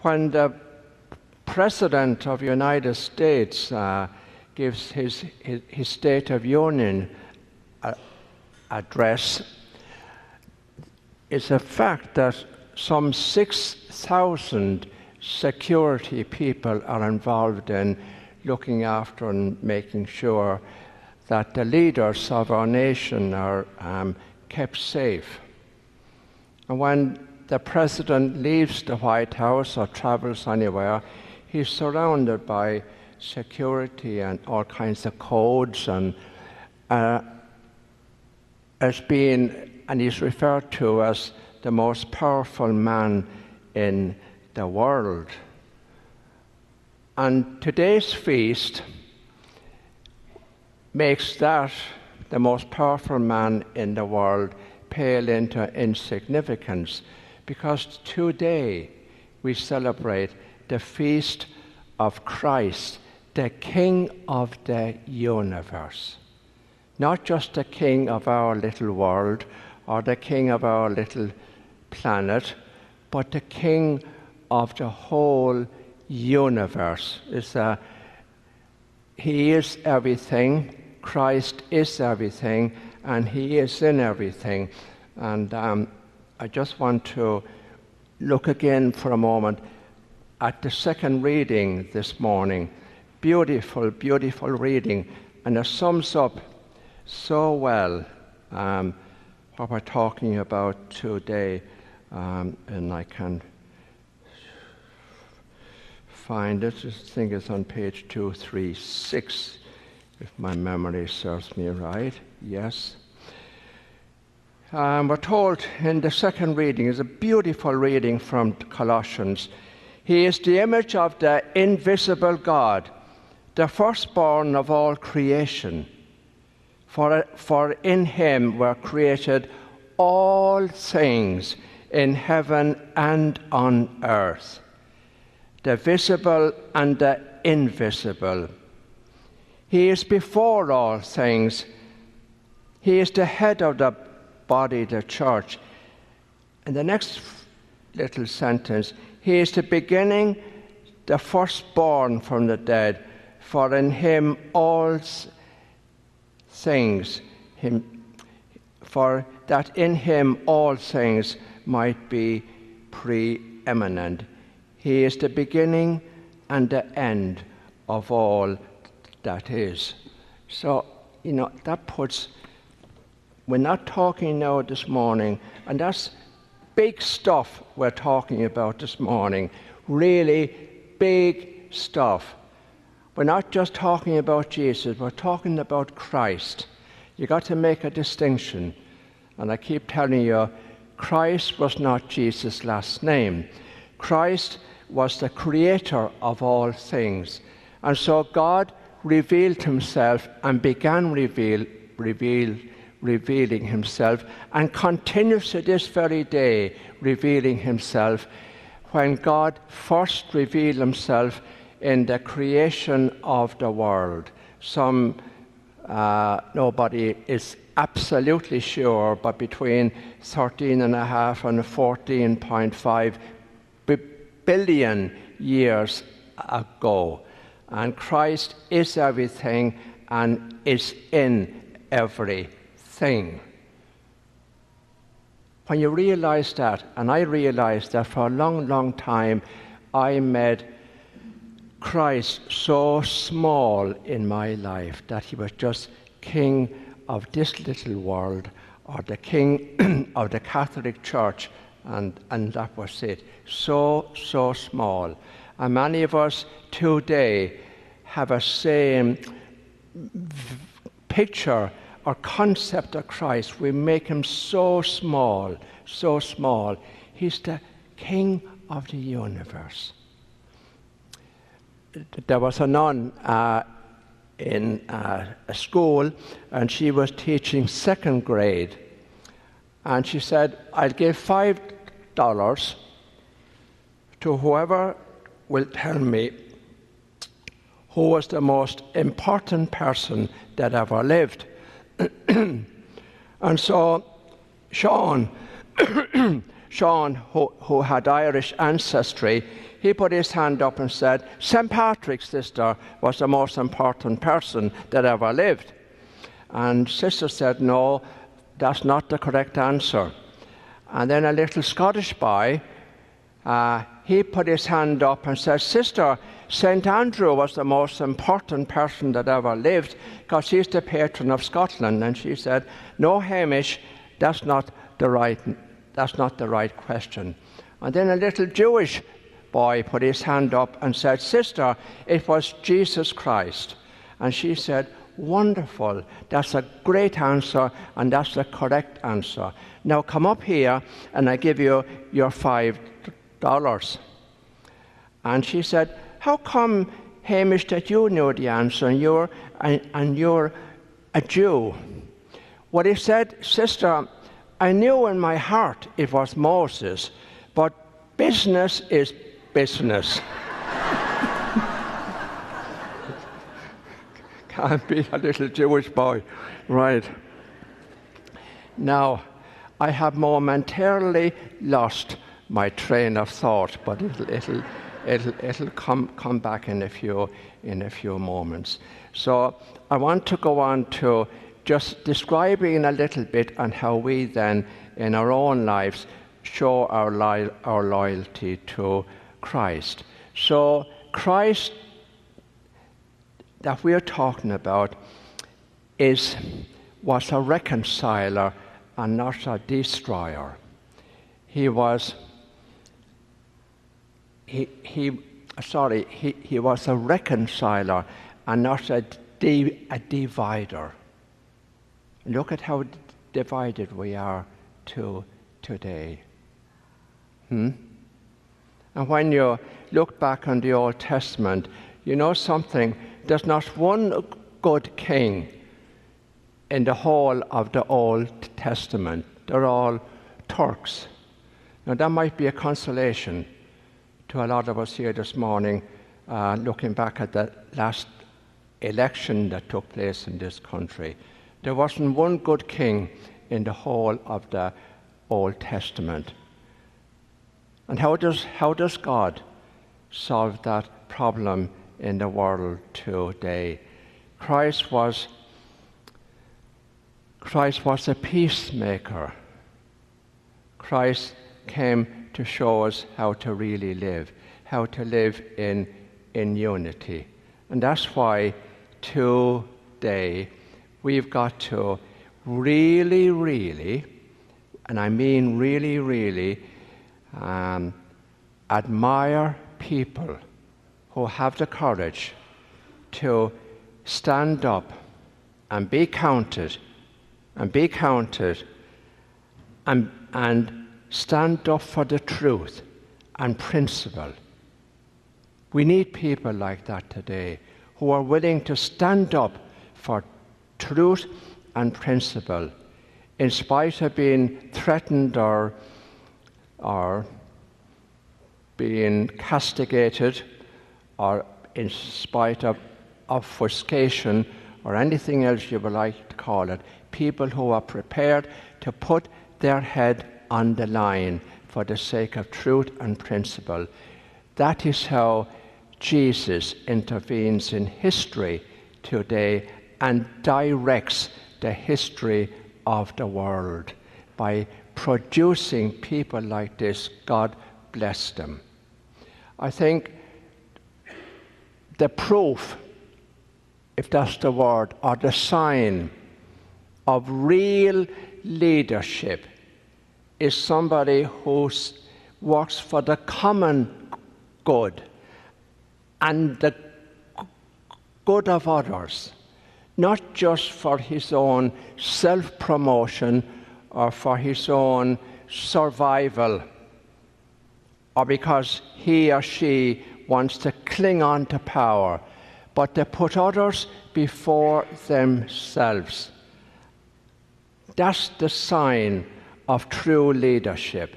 When the President of the United States gives his State of Union address, it's a fact that some 6,000 security people are involved in looking after and making sure that the leaders of our nation are kept safe. And when the President leaves the White House or travels anywhere, he's surrounded by security and all kinds of codes, and he's referred to as the most powerful man in the world. And today's feast makes that, the most powerful man in the world, pale into insignificance, because today we celebrate the feast of Christ, the King of the universe. Not just the King of our little world or the King of our little planet, but the King of the whole universe. He is everything, Christ is everything, and He is in everything. And I just want to look again for a moment at the second reading this morning. Beautiful, beautiful reading, and it sums up so well what we're talking about today. And I can find it. I think it's on page 236, if my memory serves me right. Yes. We're told in the second reading, is a beautiful reading from Colossians. He is the image of the invisible God, the firstborn of all creation. For in Him were created all things in heaven and on earth, the visible and the invisible. He is before all things. He is the head of the body, the church. In the next little sentence, He is the beginning, the firstborn from the dead, for in Him all things, for that in Him all things might be preeminent. He is the beginning and the end of all that is. So, that puts, we're not talking now this morning, and that's big stuff we're talking about this morning, really big stuff. We're not just talking about Jesus, we're talking about Christ. You got to make a distinction. And I keep telling you, Christ was not Jesus' last name. Christ was the creator of all things. And so God revealed Himself and began revealing Himself, and continues to this very day revealing Himself, when God first revealed Himself in the creation of the world. Nobody is absolutely sure, but between 13.5 and 14.5 billion years ago. And Christ is everything and is in everything. When you realize that, and I realized that for a long, long time, I made Christ so small in my life that He was just King of this little world, or the King of the Catholic Church, and that was it. So small. And many of us today have a same picture or concept of Christ. We make Him so small, so small. He's the King of the universe. There was a nun in a school, and she was teaching second grade. And she said, I'll give $5 to whoever will tell me who was the most important person that ever lived. And so Sean Sean, who had Irish ancestry, he put his hand up and said, St. Patrick's sister was the most important person that ever lived. And Sister said, no, that's not the correct answer. And then a little Scottish boy, he put his hand up and said, Sister, St. Andrew was the most important person that ever lived because he's the patron of Scotland. And she said, no, Hamish, that's not the right question. And then a little Jewish boy put his hand up and said, Sister, it was Jesus Christ. And she said, wonderful, that's a great answer, and that's the correct answer. Now come up here and I give you your $5. And she said, how come, Hamish, that you knew the answer and you're a Jew? Well, he said, Sister, I knew in my heart it was Moses, but business is business. Can't be a little Jewish boy. Right. Now, I have momentarily lost my train of thought, but it'll come back in a few moments. So I want to go on to just describing a little bit on how we then, in our own lives, show our loyalty to Christ. So Christ that we're talking about was a reconciler and not a destroyer. He was a reconciler and not a divider. Look at how divided we are today. And when you look back on the Old Testament, you know something, there's not one good king in the whole of the Old Testament. They're all Turks. Now that might be a consolation to a lot of us here this morning, looking back at the last election that took place in this country. There wasn't one good king in the whole of the Old Testament. And how does God solve that problem in the world today? Christ was a peacemaker. Christ came to show us how to really live, how to live in unity. And that's why today we've got to really, really, and I mean really, really, admire people who have the courage to stand up and be counted and stand up for the truth and principle. We need people like that today who are willing to stand up for truth and principle in spite of being threatened or being castigated, or in spite of obfuscation or anything else you would like to call it. People who are prepared to put their head on the line for the sake of truth and principle. That is how Jesus intervenes in history today and directs the history of the world. By producing people like this, God bless them. I think the proof, if that's the word, or the sign of real leadership is somebody who works for the common good and the good of others, not just for his own self-promotion or for his own survival, or because he or she wants to cling on to power, but to put others before themselves. That's the sign of true leadership.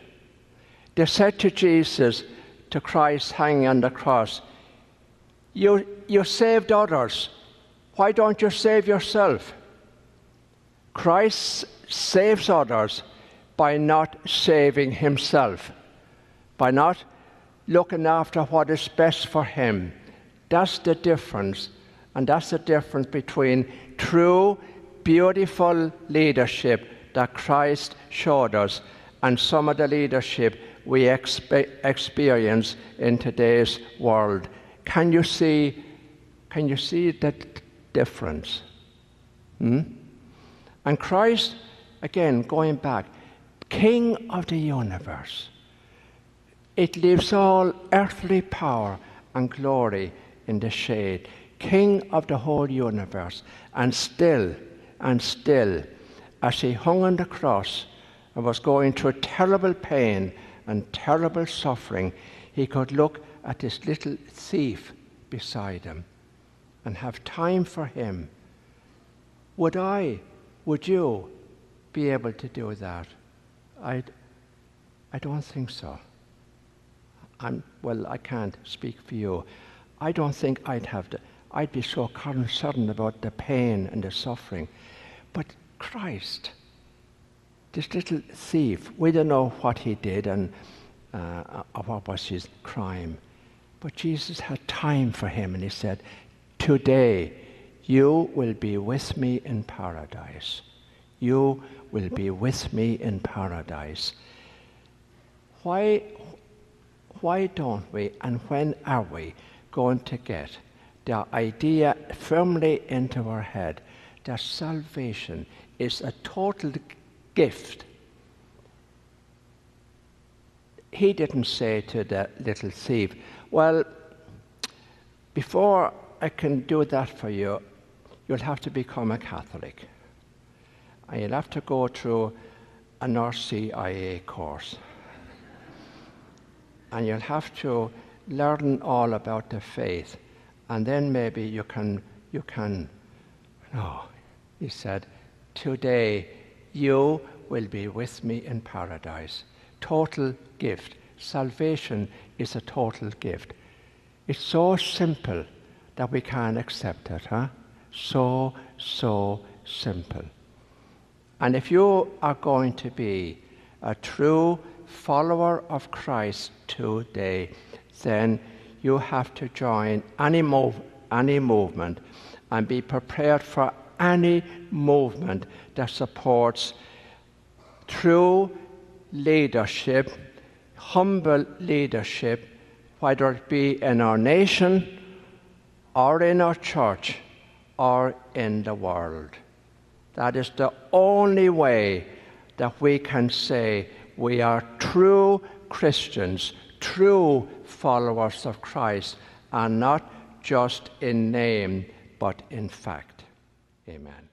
They said to Jesus, to Christ hanging on the cross, you saved others. Why don't you save yourself? Christ saves others by not saving himself, by not looking after what is best for him. That's the difference. And that's the difference between true, beautiful leadership that Christ showed us and some of the leadership we experience in today's world. Can you see that difference? And Christ, again, going back, King of the universe. It leaves all earthly power and glory in the shade. King of the whole universe. And still, as he hung on the cross and was going through terrible pain and terrible suffering, he could look at this little thief beside him and have time for him. Would you be able to do that? I don't think so. I can't speak for you. I don't think I'd be so concerned about the pain and the suffering. But Christ, this little thief, we don't know what he did and what was his crime. But Jesus had time for him, and he said, "Today you will be with me in paradise. You will be with me in paradise." Why don't we, and when are we going to get the idea firmly into our head that salvation is a total gift? He didn't say to the little thief, "Well, before I can do that for you, you'll have to become a Catholic. And you'll have to go through an RCIA course. And you'll have to learn all about the faith. And then maybe you can." No, he said, "Today you will be with me in paradise." Total gift. Salvation is a total gift. It's so simple that we can't accept it, huh? So simple. And if you are going to be a true follower of Christ today, then you have to join any movement and be prepared for any movement that supports true leadership, humble leadership, whether it be in our nation or in our church or in the world. That is the only way that we can say we are true Christians, true followers of Christ, and not just in name, but in fact. Amen.